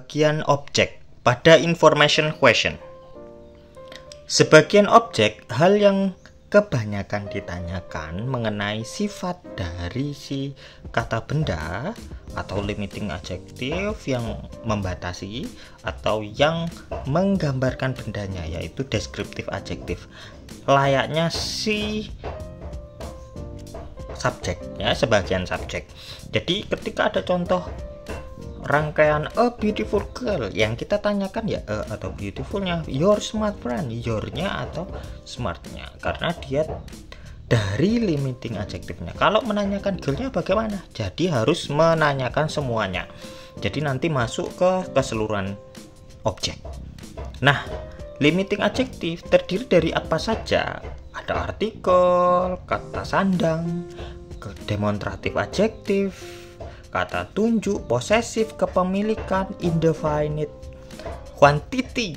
sebagian objek pada information question. Sebagian objek, hal yang kebanyakan ditanyakan mengenai sifat dari si kata benda atau limiting adjective yang membatasi atau yang menggambarkan bendanya, yaitu descriptive adjective. Layaknya si subjek ya, sebagian subjek. Jadi ketika ada contoh rangkaian a beautiful girl, yang kita tanyakan ya a atau beautifulnya, your smart friend, your-nya atau smart-nya, karena dia dari limiting adjective-nya. Kalau menanyakan girl-nya bagaimana? Jadi harus menanyakan semuanya. Jadi nanti masuk ke keseluruhan objek. Nah, limiting adjective terdiri dari apa saja? Ada artikel, kata sandang, demonstrative adjective, kata tunjuk, posesif, kepemilikan, indefinite, quantity,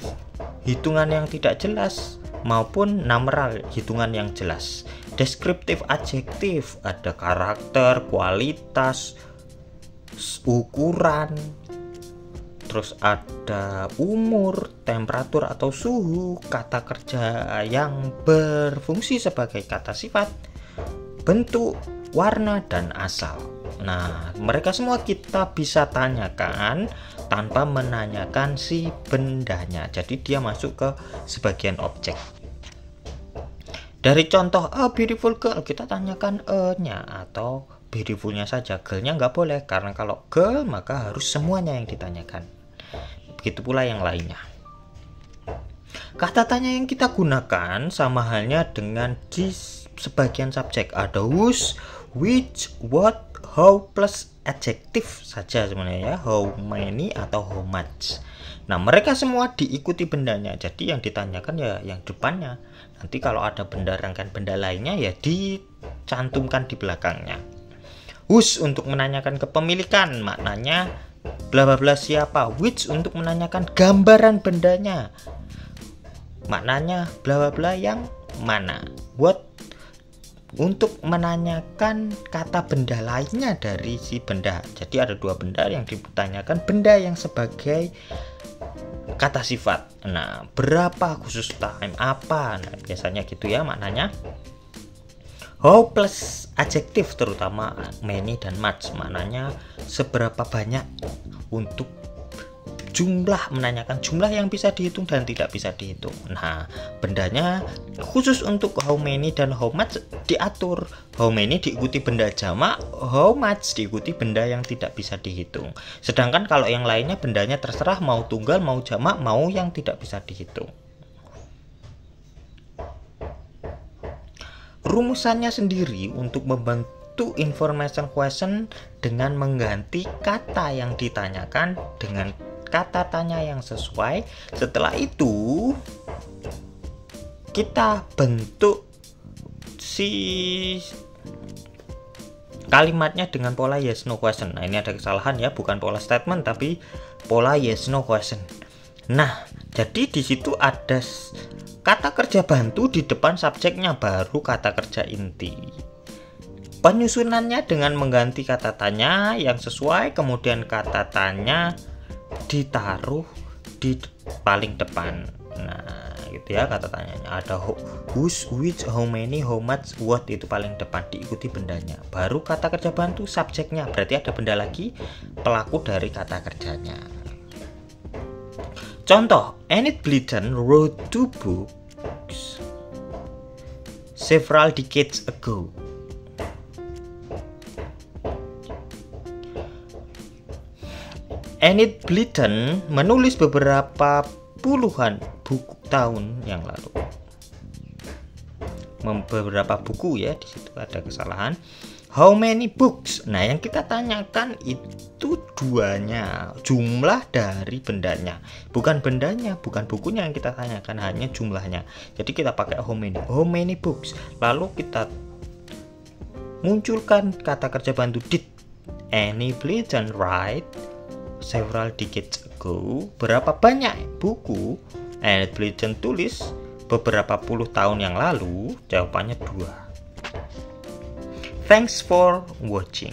hitungan yang tidak jelas, maupun numeral, hitungan yang jelas. Descriptive adjective, ada karakter, kualitas, ukuran, terus ada umur, temperatur atau suhu, kata kerja yang berfungsi sebagai kata sifat, bentuk, warna, dan asal. Nah, mereka semua kita bisa tanyakan tanpa menanyakan si bendanya. Jadi dia masuk ke sebagian objek. Dari contoh a beautiful girl, kita tanyakan e-nya atau beautifulnya saja. Girl-nya nggak boleh, karena kalau girl maka harus semuanya yang ditanyakan. Begitu pula yang lainnya. Kata tanya yang kita gunakan sama halnya dengan di sebagian subjek. Ada whose, which, what, how plus adjective saja sebenarnya ya, how many atau how much. Nah, mereka semua diikuti bendanya. Jadi yang ditanyakan ya yang depannya. Nanti kalau ada benda, rangkaian benda lainnya ya dicantumkan di belakangnya. Whose untuk menanyakan kepemilikan, maknanya bla bla bla siapa. Which untuk menanyakan gambaran bendanya, maknanya bla bla bla yang mana. What untuk menanyakan kata benda lainnya dari si benda. Jadi ada dua benda yang ditanyakan, benda yang sebagai kata sifat. Nah, berapa khusus time apa? Nah, biasanya gitu ya maknanya. How plus adjektif, terutama many dan much, maknanya seberapa banyak, untuk jumlah, menanyakan jumlah yang bisa dihitung dan tidak bisa dihitung. Nah, bendanya khusus untuk how many dan how much diatur. How many diikuti benda jamak, how much diikuti benda yang tidak bisa dihitung. Sedangkan kalau yang lainnya bendanya terserah mau tunggal, mau jamak, mau yang tidak bisa dihitung. Rumusannya sendiri untuk membantu information question dengan mengganti kata yang ditanyakan dengan kata tanya yang sesuai. Setelah itu kita bentuk si kalimatnya dengan pola yes no question. Nah, ini ada kesalahan ya, bukan pola statement tapi pola yes no question. Nah, jadi di situ ada kata kerja bantu di depan subjeknya, baru kata kerja inti. Penyusunannya dengan mengganti kata tanya yang sesuai, kemudian kata tanya ditaruh di paling depan. Nah, gitu ya kata tanyanya. Ada whose, which, how many, how much, what, itu paling depan diikuti bendanya. Baru kata kerja bantu subjeknya, berarti ada benda lagi, pelaku dari kata kerjanya. Contoh, Enid Blyton wrote 2 books several decades ago. Enid Blyton menulis beberapa puluhan buku tahun yang lalu. Beberapa buku ya, di situ ada kesalahan. How many books? Nah, yang kita tanyakan itu duanya, jumlah dari bendanya, bukan bendanya, bukan bukunya yang kita tanyakan, hanya jumlahnya. Jadi kita pakai how many books. Lalu kita munculkan kata kerja bantu did Enid Blyton write several decades ago. Berapa banyak buku Enid Blyton tulis beberapa puluh tahun yang lalu? Jawabannya 2. Thanks for watching.